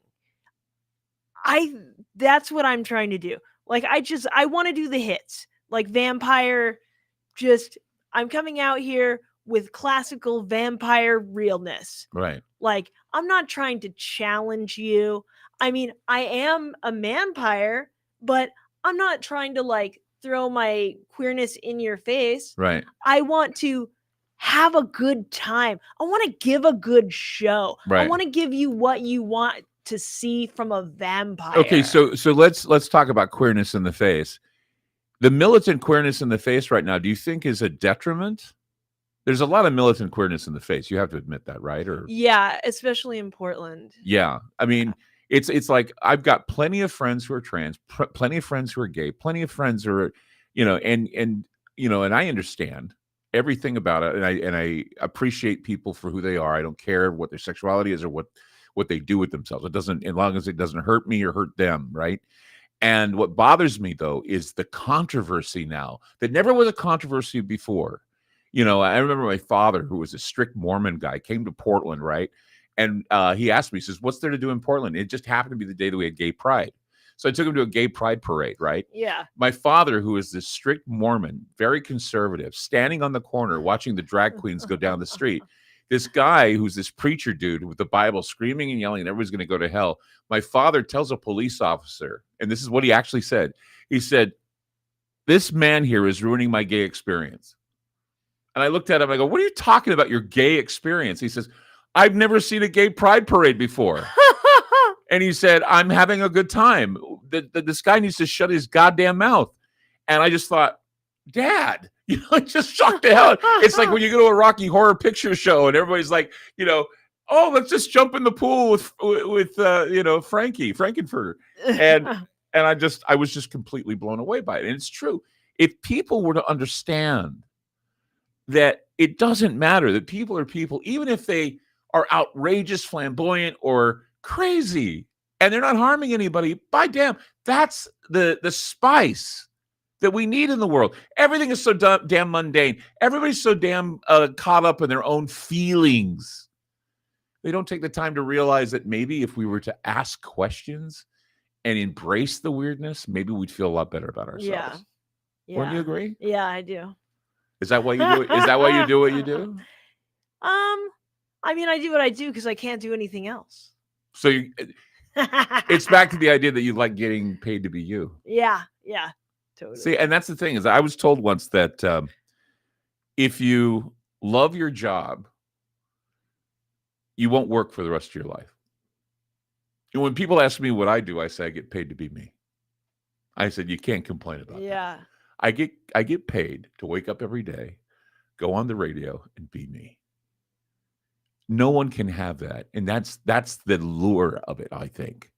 that's what I'm trying to do. Like I want to do the hits. Like Vampire, I'm coming out here with classical vampire realness. Right. Like, I'm not trying to challenge you. I mean, I am a manpire, but I'm not trying to like throw my queerness in your face. Right. I want to have a good time. I want to give a good show. Right. I want to give you what you want to see from a vampire. Okay, so let's talk about queerness in the face. The militant queerness in the face right now, do you think is a detriment? There's a lot of militant queerness in the face. You have to admit that, right? Or yeah, especially in Portland. Yeah. I mean, it's like I've got plenty of friends who are trans, plenty of friends who are gay, plenty of friends who are, and I understand everything about it, and I appreciate people for who they are. I don't care what their sexuality is or what they do with themselves. It doesn't, as long as it doesn't hurt me or hurt them, right? And what bothers me, though, is the controversy now that never was a controversy before. I remember my father, who was a strict Mormon guy, came to Portland, right? And he asked me, he says, what's there to do in Portland? It just happened to be the day that we had gay pride. So I took him to a gay pride parade, right? Yeah. My father, who is this strict Mormon, very conservative, standing on the corner watching the drag queens go down the street. This guy who's this preacher dude with the Bible screaming and yelling, and everybody's going to go to hell. My father tells a police officer, and this is what he actually said. He said, this man here is ruining my gay experience. And I looked at him, I go, what are you talking about, your gay experience? He says, I've never seen a gay pride parade before. And he said, I'm having a good time. This guy needs to shut his goddamn mouth. And I just thought, Dad, just shocked to hell. It's like when you go to a Rocky Horror Picture Show and everybody's like, oh, let's just jump in the pool with Frankie Frankenfurter. And I was just completely blown away by it. And it's true. If people were to understand that it doesn't matter, that people are people, even if they are outrageous, flamboyant, or crazy, and they're not harming anybody, by damn, that's the spice that we need in the world. Everything is so damn mundane. Everybody's so damn caught up in their own feelings. They don't take the time to realize that maybe if we were to ask questions and embrace the weirdness, maybe we'd feel a lot better about ourselves. Yeah. Wouldn't you agree? Yeah, I do. Is that why you do it? Is that why you do what you do? I mean, I do what I do because I can't do anything else. So it's back to the idea that you like getting paid to be you. Yeah, totally. See, and that's the thing is I was told once that if you love your job, you won't work for the rest of your life. And when people ask me what I do, I say I get paid to be me. I said, you can't complain about that. Yeah. I get paid to wake up every day, go on the radio, and be me. No one can have that. And that's the lure of it, I think.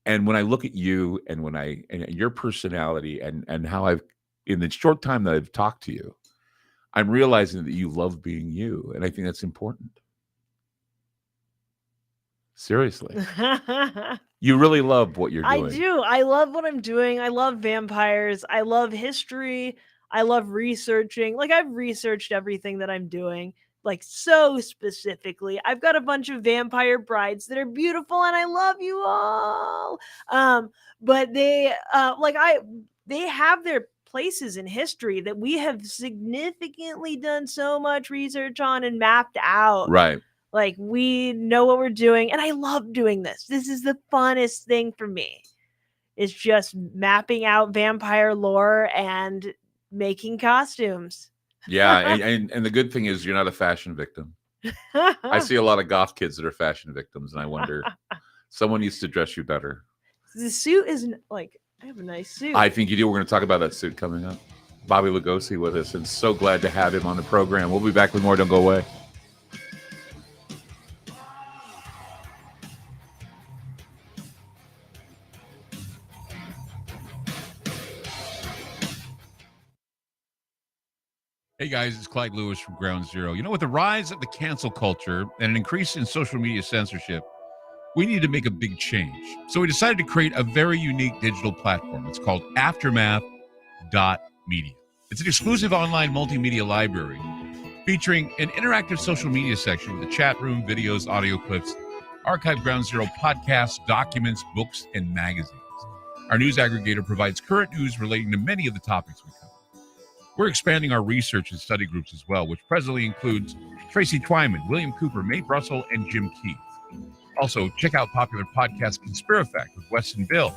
And when I look at you and and your personality and how I've, in the short time that I've talked to you, I'm realizing that you love being you. And I think that's important. Seriously. You really love what you're doing. I do. I love what I'm doing. I love vampires. I love history. I love researching. Like, I've researched everything that I'm doing, like, so specifically. I've got a bunch of vampire brides that are beautiful, and I love you all. But they have their places in history that we have significantly done so much research on and mapped out. Right. Like, we know what we're doing, and I love doing this. This is the funnest thing for me. It's just mapping out vampire lore and making costumes. Yeah, and the good thing is you're not a fashion victim. I see a lot of goth kids that are fashion victims, and I wonder, someone needs to dress you better. The suit isn't like, I have a nice suit. I think you do. We're going to talk about that suit coming up. Bobby Lugosi with us, and so glad to have him on the program. We'll be back with more. Don't go away. Hey guys, it's Clyde Lewis from Ground Zero. You know, with the rise of the cancel culture and an increase in social media censorship, we need to make a big change. So we decided to create a very unique digital platform. It's called Aftermath.media. It's an exclusive online multimedia library featuring an interactive social media section with a chat room, videos, audio clips, archived Ground Zero podcasts, documents, books, and magazines. Our news aggregator provides current news relating to many of the topics we cover. We're expanding our research and study groups as well, which presently includes Tracy Twyman, William Cooper, Mae Brussel, and Jim Keith. Also, check out popular podcast Conspirafact with Wes and Bill.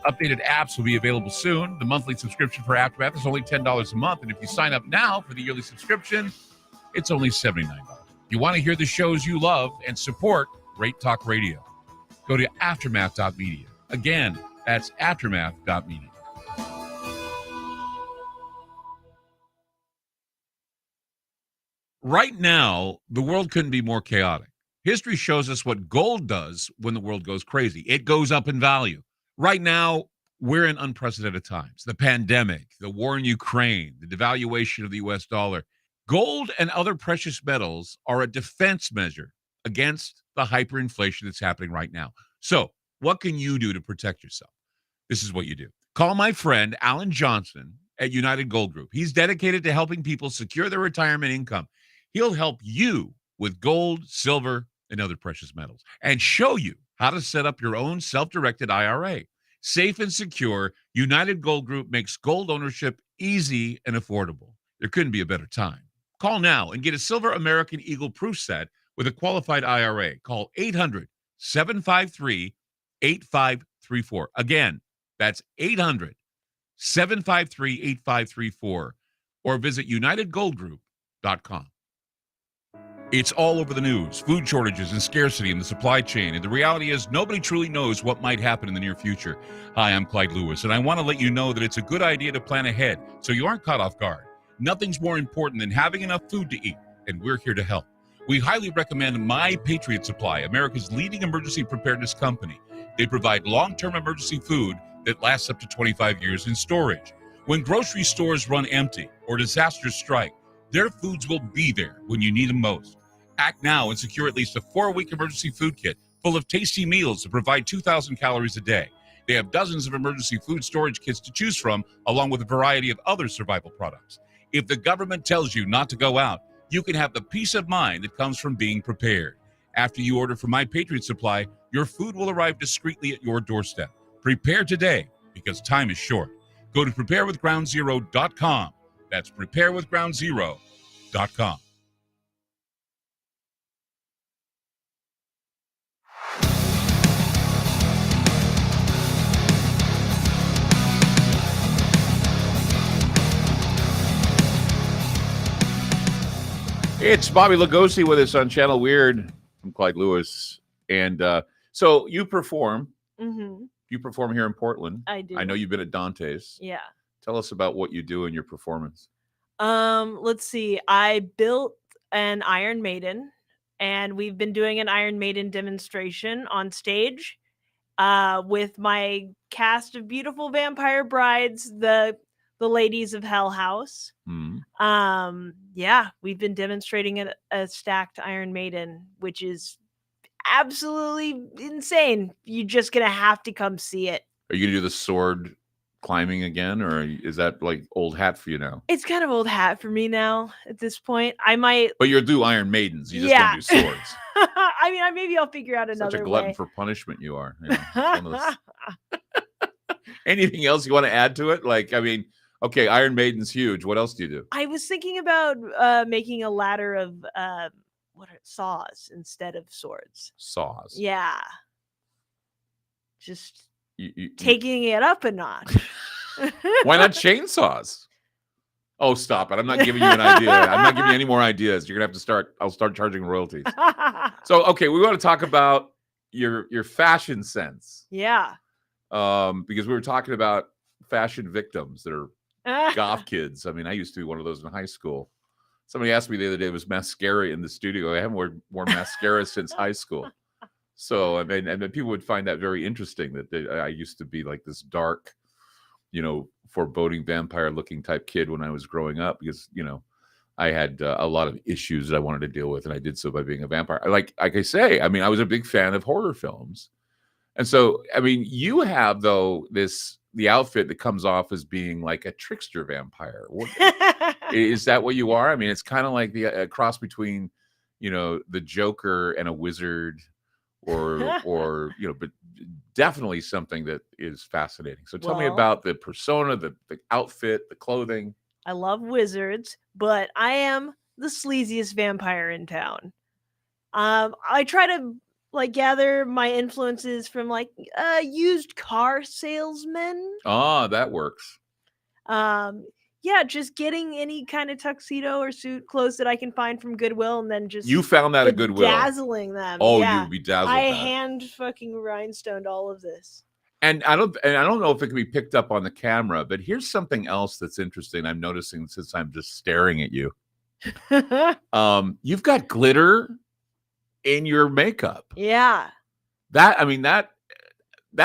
Updated apps will be available soon. The monthly subscription for Aftermath is only $10 a month, and if you sign up now for the yearly subscription, it's only $79. You want to hear the shows you love and support Great Talk Radio. Go to Aftermath.media. Again, that's Aftermath.media. Right now, the world couldn't be more chaotic. History shows us what gold does when the world goes crazy. It goes up in value. Right now, we're in unprecedented times. The pandemic, the war in Ukraine, the devaluation of the U.S. dollar. Gold and other precious metals are a defense measure against the hyperinflation that's happening right now. So, what can you do to protect yourself? This is what you do. Call my friend Alan Johnson at United Gold Group. He's dedicated to helping people secure their retirement income. He'll help you with gold, silver, and other precious metals and show you how to set up your own self-directed IRA. Safe and secure, United Gold Group makes gold ownership easy and affordable. There couldn't be a better time. Call now and get a Silver American Eagle proof set with a qualified IRA. Call 800-753-8534. Again, that's 800-753-8534 or visit UnitedGoldGroup.com. It's all over the news, food shortages and scarcity in the supply chain. And the reality is nobody truly knows what might happen in the near future. Hi, I'm Clyde Lewis, and I want to let you know that it's a good idea to plan ahead so you aren't caught off guard. Nothing's more important than having enough food to eat, and we're here to help. We highly recommend My Patriot Supply, America's leading emergency preparedness company. They provide long-term emergency food that lasts up to 25 years in storage. When grocery stores run empty or disasters strike, their foods will be there when you need them most. Act now and secure at least a 4-week emergency food kit full of tasty meals that provide 2,000 calories a day. They have dozens of emergency food storage kits to choose from, along with a variety of other survival products. If the government tells you not to go out, you can have the peace of mind that comes from being prepared. After you order from My Patriot Supply, your food will arrive discreetly at your doorstep. Prepare today, because time is short. Go to preparewithgroundzero.com. That's preparewithgroundzero.com. It's Bobby Lugosi with us on Channel Weird. I'm Clyde Lewis. And so you perform. Mm-hmm. You perform here in Portland. I do. I know you've been at Dante's. Yeah. Tell us about what you do in your performance. Let's see. I built an Iron Maiden, and we've been doing an Iron Maiden demonstration on stage with my cast of beautiful vampire brides, the ladies of Hell House. Yeah, we've been demonstrating a stacked Iron Maiden, which is absolutely insane. You're just gonna have to come see it. Are you gonna do the sword climbing again, or is that like old hat for you now? It's kind of old hat for me now at this point. I might, but you'll do Iron Maidens. You just don't do swords. I mean, maybe I'll figure out another way. Such a glutton for punishment you are. You know, anything else you want to add to it? Like, I mean, okay, Iron Maiden's huge. What else do you do? I was thinking about making a ladder of saws instead of swords. Saws. Yeah. Just taking it up a notch. Why not chainsaws? Oh, stop it! I'm not giving you an idea. I'm not giving you any more ideas. You're gonna have to start. I'll start charging royalties. So, okay, we want to talk about your fashion sense. Yeah. Because we were talking about fashion victims that are goth kids. I mean, I used to be one of those in high school. Somebody asked me the other day, was mascara in the studio? I haven't worn mascara since high school. So, I mean, and then people would find that very interesting that I used to be like this dark, foreboding vampire-looking type kid when I was growing up because, I had a lot of issues that I wanted to deal with, and I did so by being a vampire. Like I say, I mean, I was a big fan of horror films. And so, I mean, you have, though, the outfit that comes off as being like a trickster vampire. Is that what you are? I mean, it's kind of like the cross between, the Joker and a wizard or but definitely something that is fascinating. So tell me about the persona, the outfit, the clothing. I love wizards, but I am the sleaziest vampire in town. I try to gather my influences from used car salesmen. Ah, that works. Yeah, just getting any kind of tuxedo or suit clothes that I can find from Goodwill, and then just you found that at Goodwill, dazzling them. Oh, yeah. you bedazzled. I hand fucking rhinestoned all of this. And I don't know if it can be picked up on the camera, but here's something else that's interesting. I'm noticing since I'm just staring at you. You've got glitter in your makeup. Yeah. That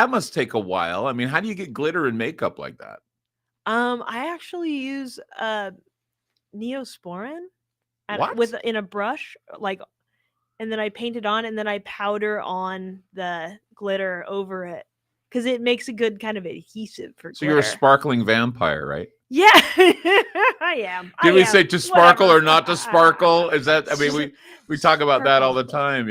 must take a while. I mean, how do you get glitter in makeup like that? I actually use Neosporin in a brush, and then I paint it on, and then I powder on the glitter over it because it makes a good kind of adhesive for glitter. So you're a sparkling vampire, right? Yeah, I am. Did we say to sparkle or not to sparkle? Is that? I mean, we talk about that all the time,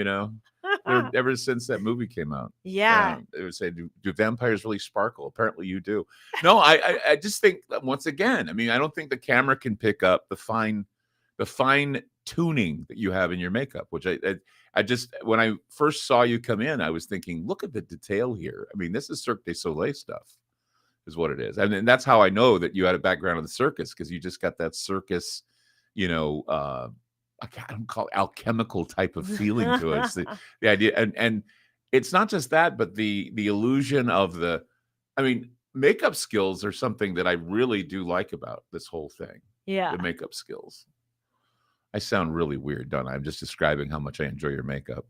ever since that movie came out. Yeah. They would say, do vampires really sparkle? Apparently you do. No, I just think that once again, I mean, I don't think the camera can pick up the fine tuning that you have in your makeup, which I just, when I first saw you come in, I was thinking, look at the detail here. I mean, this is Cirque du Soleil stuff is what it is. And that's how I know that you had a background in the circus, because you just got that circus, I don't call it alchemical type of feeling to it. The idea, and it's not just that, but the illusion of makeup skills are something that I really do like about this whole thing. Yeah. The makeup skills. I sound really weird, don't I? I'm just describing how much I enjoy your makeup.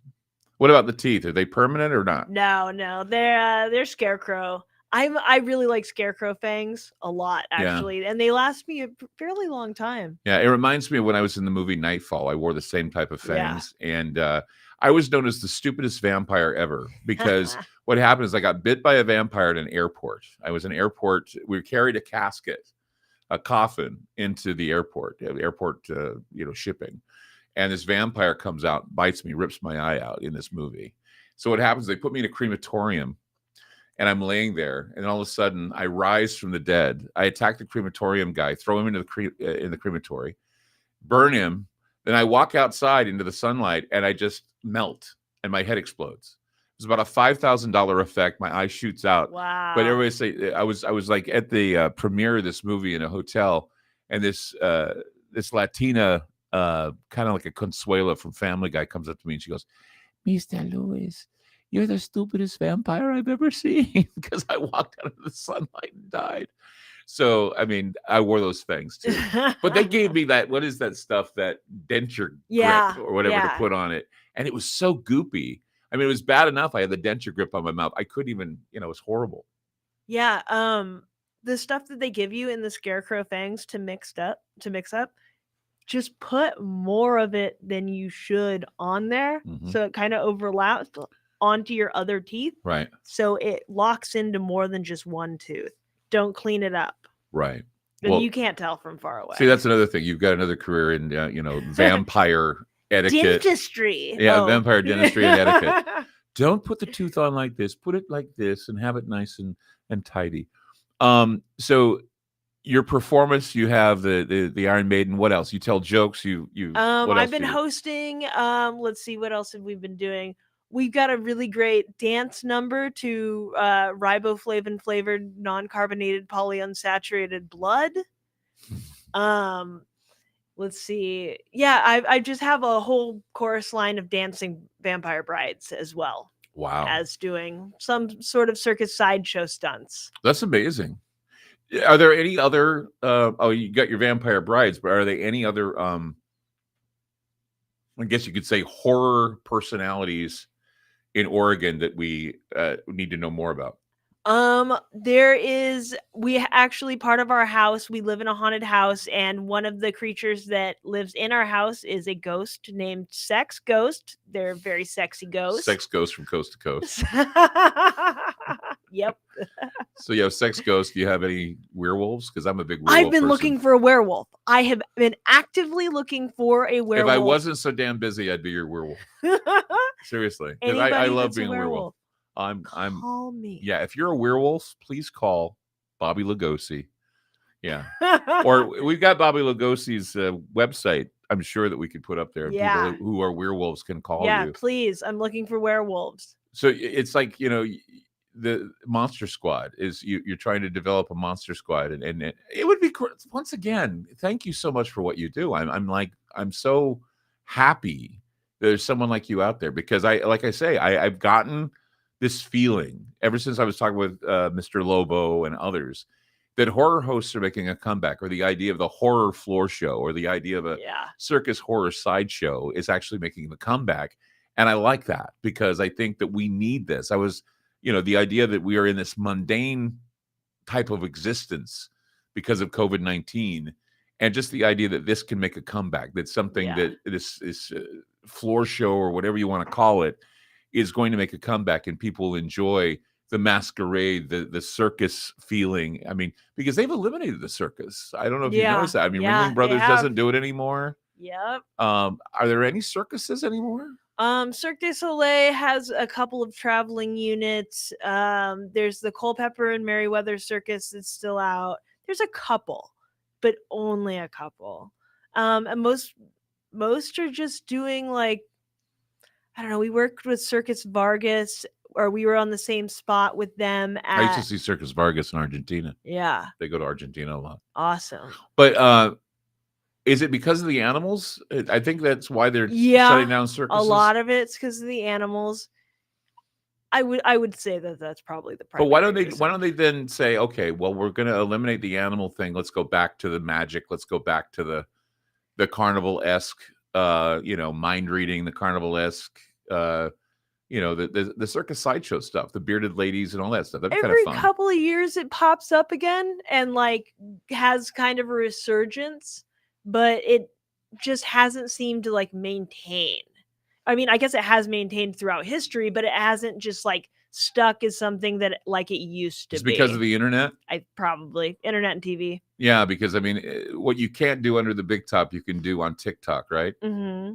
What about the teeth? Are they permanent or not? No, they're scarecrow. I really like scarecrow fangs a lot, actually, and they last me a fairly long time. Yeah, it reminds me of when I was in the movie Nightfall. I wore the same type of fangs, and I was known as the stupidest vampire ever because what happened is I got bit by a vampire at an airport. I was in an airport. We carried a casket, a coffin, into the airport shipping, and this vampire comes out, bites me, rips my eye out in this movie. So what happens? They put me in a crematorium. And I'm laying there, and all of a sudden, I rise from the dead. I attack the crematorium guy, throw him into in the crematory, burn him. Then I walk outside into the sunlight, and I just melt, and my head explodes. It was about a $5,000 effect. My eye shoots out. Wow! But everybody say I was like at the premiere of this movie in a hotel, and this Latina, kind of like a Consuela from Family Guy, comes up to me and she goes, "Mr. Lewis, you're the stupidest vampire I've ever seen," because I walked out of the sunlight and died. So, I mean, I wore those fangs too. But they gave me that, what is that stuff, that denture grip or whatever to put on it. And it was so goopy. I mean, it was bad enough I had the denture grip on my mouth. I couldn't even, it was horrible. Yeah. The stuff that they give you in the scarecrow fangs to mix up, just put more of it than you should on there. Mm-hmm. So it kind of overlaps onto your other teeth. Right. So it locks into more than just one tooth. Don't clean it up. Right. And you can't tell from far away. See, that's another thing. You've got another career in, vampire etiquette. Dentistry. Yeah, vampire dentistry and etiquette. Don't put the tooth on like this. Put it like this and have it nice and tidy. So your performance, you have the Iron Maiden. What else? You tell jokes. I've been hosting. Let's see, what else have we been doing? We've got a really great dance number to riboflavin flavored non-carbonated polyunsaturated blood. Let's see. Yeah, I just have a whole chorus line of dancing vampire brides as well Wow. as doing some sort of circus sideshow stunts. That's amazing. Are there any other you got your vampire brides, but are there any other I guess you could say horror personalities in Oregon that we need to know more about? There is, actually, part of our house, we live in a haunted house, and one of the creatures that lives in our house is a ghost named Sex Ghost. They're very sexy ghosts. Sex Ghost from coast to coast. Yep. So you have Sex Ghost. Do you have any werewolves? Because I'm a big werewolf I've been person. looking for a werewolf. I have been actively looking for a werewolf. If I wasn't so damn busy, I'd be your werewolf. Seriously. Because I Anybody love that's being a werewolf. I'm Call me. yeah, if you're a werewolf, please call Bobby Lugosi. Yeah. Or we've got Bobby Lugosi's website. I'm sure that we could put up there. Yeah. People who are werewolves can call Yeah, you. please. I'm looking for werewolves. So it's like, the Monster Squad is you're trying to develop a Monster Squad, and it would be once again. Thank you so much for what you do. I'm so happy there's someone like you out there, because I've gotten this feeling ever since I was talking with Mr. Lobo and others that horror hosts are making a comeback, or the idea of the horror floor show, or the idea of a circus horror sideshow is actually making the comeback. And I like that, because I think that we need this. I was, the idea that we are in this mundane type of existence because of COVID-19, and just the idea that this can make a comeback, that something that this floor show, or whatever you want to call it, is going to make a comeback, and people enjoy the masquerade, the circus feeling. I mean, because they've eliminated the circus. I don't know if you noticed that. I mean, Ringling Brothers doesn't do it anymore. Yep. Are there any circuses anymore? Cirque du Soleil has a couple of traveling units. There's the Culpeper and Merriweather Circus that's still out. There's a couple, but only a couple. And most are just doing, like, I don't know. We worked with Circus Vargas, or we were on the same spot with them. I used to see Circus Vargas in Argentina. Yeah. They go to Argentina a lot. Awesome. But is it because of the animals? I think that's why they're shutting down circuses. A lot of it's because of the animals. I would say that that's probably the primary. But why don't they then say, okay, well, we're going to eliminate the animal thing. Let's go back to the magic. Let's go back to the carnival-esque, mind reading, the carnival-esque, the circus sideshow stuff, the bearded ladies and all that stuff. That'd be kind of fun. Every couple of years it pops up again and has kind of a resurgence, but it just hasn't seemed to maintain. I mean, I guess it has maintained throughout history, but it hasn't just stuck as something that it used to be. It's because of the internet? Probably internet and TV. Yeah, because I mean, what you can't do under the big top, you can do on TikTok, right? Mm-hmm.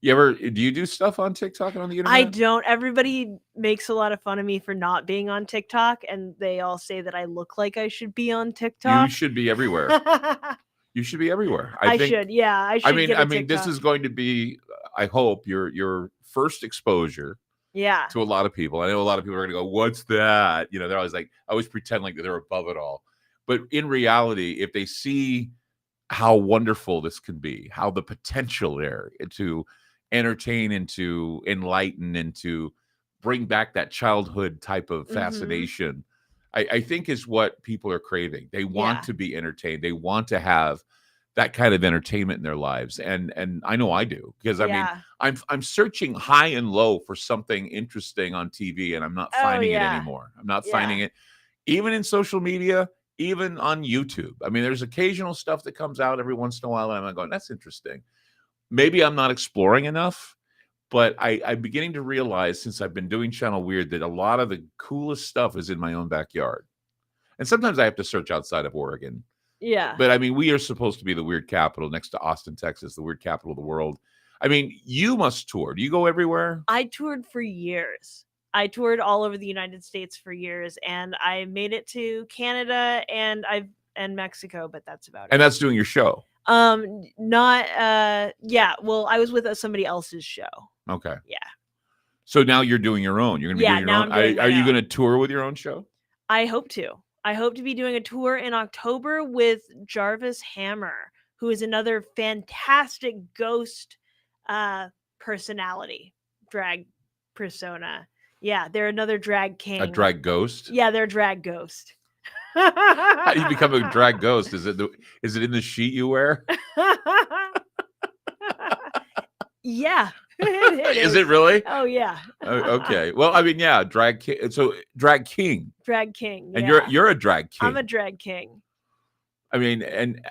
Do you do stuff on TikTok and on the internet? I don't. Everybody makes a lot of fun of me for not being on TikTok, and they all say that I look like I should be on TikTok. You should be everywhere. You should be everywhere. I should. Yeah, I should. I mean, this is going to be, I hope, your first exposure. Yeah. To a lot of people. I know a lot of people are going to go, "What's that?" They're always like, I always pretend like they're above it all. But in reality, if they see how wonderful this can be, how the potential there to entertain and to enlighten and to bring back that childhood type of fascination, I think is what people are craving. They want to be entertained. They want to have that kind of entertainment in their lives. And I know I do, because I mean, I'm searching high and low for something interesting on TV, and I'm not finding it anymore. I'm not finding it, even in social media, even on YouTube. I mean, there's occasional stuff that comes out every once in a while, and I'm going, that's interesting. Maybe I'm not exploring enough, but I'm beginning to realize, since I've been doing Channel Weird, that a lot of the coolest stuff is in my own backyard. And sometimes I have to search outside of Oregon. Yeah. But I mean, we are supposed to be the weird capital next to Austin, Texas, the weird capital of the world. I mean, you must tour. Do you go everywhere? I toured for years. I toured all over the United States for years, and I made it to Canada and Mexico, but that's about it. And that's doing your show? Well, I was with somebody else's show. Okay. Yeah. So now you're doing your own. You're going to be doing your own. Are you going to tour with your own show? I hope to. I hope to be doing a tour in October with Jarvis Hammer, who is another fantastic ghost personality, drag persona. Yeah, they're another drag king. A drag ghost? Yeah, they're a drag ghost. How do you become a drag ghost? Is it in the sheet you wear? Yeah. Is it really? Oh yeah. Okay. Well, I mean, yeah, drag king. So drag king. Drag king. And yeah. you're a drag king. I'm a drag king. I mean, and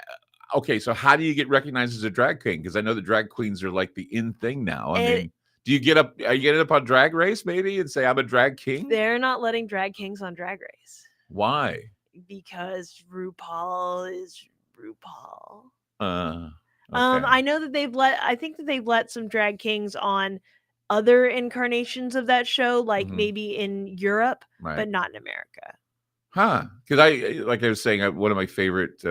okay, so how do you get recognized as a drag king? Because I know the drag queens are like the in thing now. I mean, do you get up? Are you getting up on Drag Race maybe and say I'm a drag king? They're not letting drag kings on Drag Race. Why? Because RuPaul is RuPaul. Okay. I know that I think that they've let some drag kings on other incarnations of that show, like maybe in Europe, but not in America. Huh? Because like I was saying, one of my favorite,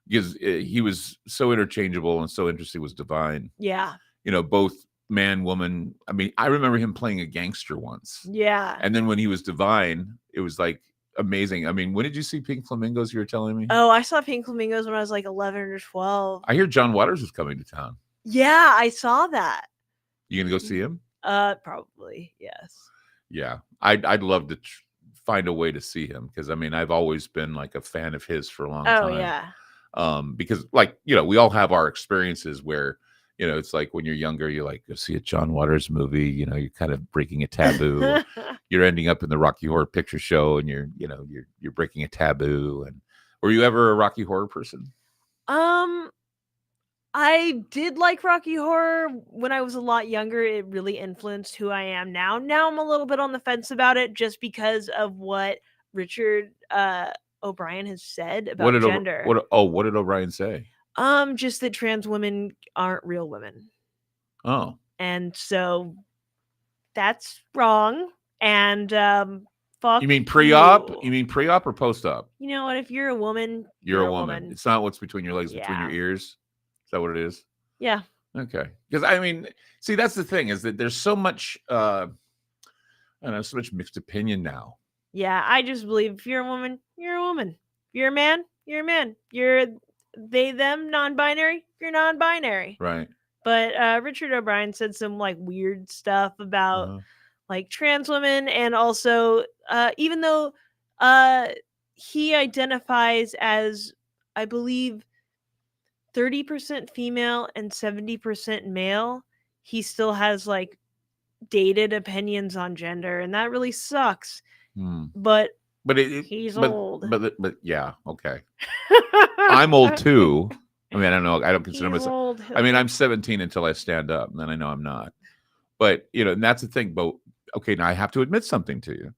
because he was so interchangeable and so interesting, was Divine. Yeah. You know, both man, woman. I mean, I remember him playing a gangster once. Yeah. And then when he was Divine, it was like amazing. I mean, when did you see Pink Flamingos? You were telling me. Oh, I saw Pink Flamingos when I was like 11 or 12. I hear John Waters was coming to town. Yeah, I saw that. You gonna go see him? Probably yes. Yeah, I'd love to find a way to see him, because I mean, I've always been like a fan of his for a long time. Oh yeah. Because like, you know, we all have our experiences where, you know, it's like when you're younger, you're like, go see a John Waters movie, you know, you're kind of breaking a taboo. You're ending up in the Rocky Horror Picture Show, and you're breaking a taboo. And were you ever a Rocky Horror person? I did like Rocky Horror when I was a lot younger. It really influenced who I am now. Now I'm a little bit on the fence about it, just because of what Richard O'Brien has said about gender. What did O'Brien say? Just that trans women aren't real women. Oh. And so that's wrong. And fuck. You mean pre-op? You mean pre-op or post-op? You know what? If you're a woman, you're a woman. It's not what's between your legs, between your ears. Is that what it is? Yeah. Okay. Because I mean, see, that's the thing, is that there's so much I don't know, so much mixed opinion now. Yeah, I just believe if you're a woman, you're a woman. If you're a man, you're a man. You're they, them, non-binary, you're non-binary. Right. But Richard O'Brien said some like weird stuff about like trans women, and also even though he identifies as, I believe, 30% female and 70% male, he still has like dated opinions on gender, and that really sucks. But he's old. But yeah, okay. I'm old too. I mean, I don't know. I don't consider myself old. I mean, I'm 17 until I stand up, and then I know I'm not. But you know, and that's the thing. But okay, now I have to admit something to you. You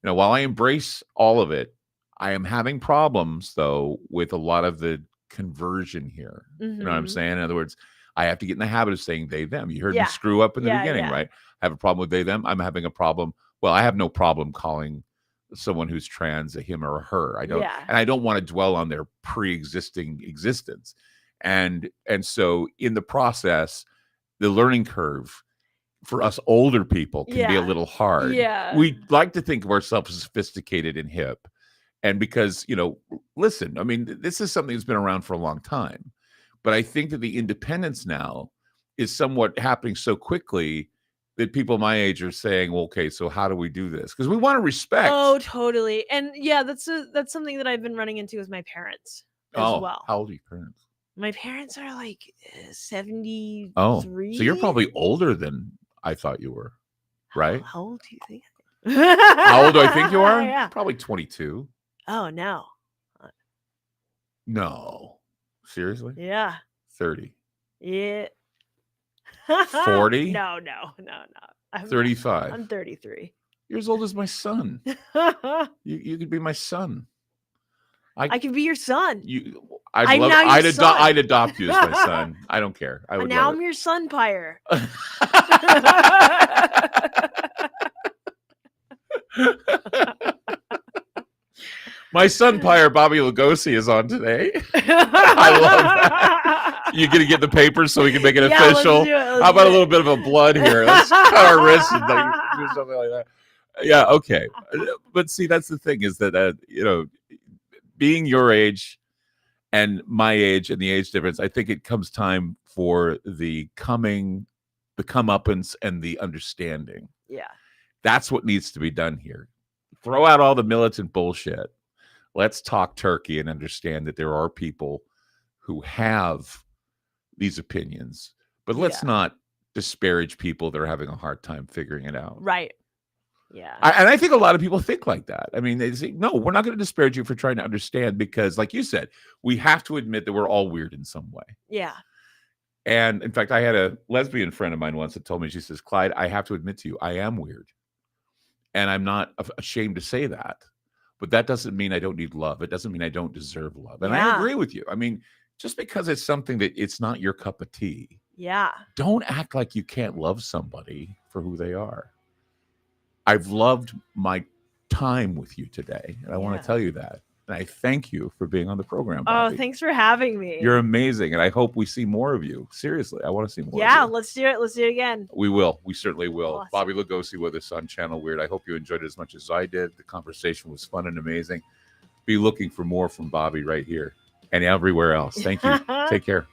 know, while I embrace all of it, I am having problems though with a lot of the conversion here. You know what I'm saying? In other words, I have to get in the habit of saying they, them. You heard me screw up in the beginning, right? I have a problem with they, them. I'm having a problem. Well, I have no problem calling someone who's trans a him or a her. I don't, and I don't want to dwell on their pre-existing existence. And so in the process, the learning curve for us older people can be a little hard. We like to think of ourselves as sophisticated and hip. And because, you know, listen, I mean, this is something that's been around for a long time. But I think that the independence now is somewhat happening so quickly that people my age are saying, well, okay, so how do we do this? Because we want to respect. Oh, totally. And yeah, that's something that I've been running into with my parents as well. How old are your parents? My parents are like 73. Oh, so you're probably older than I thought you were, right? How old do you think? How old do I think you are? Yeah. Probably 22. Oh, no. No. Seriously? Yeah. 30. Yeah. 40? No. 35. I'm 33. You're as old as my son. You could be my son. I could be your son. I'd adopt you as my son. I don't care. I would. Now I'm your sonpire. My sonpire, Bobby Lugosi, is on today. I love that. You gonna get the papers so we can make it official? Let's do it. How about a little bit of a blood here? Let's cut our wrists and do something like that. Yeah, okay. But see, that's the thing, is that you know, being your age and my age and the age difference, I think it comes time for the comeuppance and the understanding. Yeah. That's what needs to be done here. Throw out all the militant bullshit. Let's talk turkey and understand that there are people who have these opinions, but let's not disparage people that are having a hard time figuring it out. Right. Yeah. And I think a lot of people think like that. I mean, they say, no, we're not going to disparage you for trying to understand because, like you said, we have to admit that we're all weird in some way. Yeah. And in fact, I had a lesbian friend of mine once that told me, she says, Clyde, I have to admit to you, I am weird. And I'm not ashamed to say that. But that doesn't mean I don't need love. It doesn't mean I don't deserve love. And I agree with you. I mean, just because it's something that it's not your cup of tea. Yeah. Don't act like you can't love somebody for who they are. I've loved my time with you today. And I want to tell you that. And I thank you for being on the program, Bobby. Oh, thanks for having me. You're amazing. And I hope we see more of you. Seriously, I want to see more of you. Yeah, let's do it. Let's do it again. We will. We certainly will. Awesome. Bobby Lugosi with us on Channel Weird. I hope you enjoyed it as much as I did. The conversation was fun and amazing. Be looking for more from Bobby right here and everywhere else. Thank you. Take care.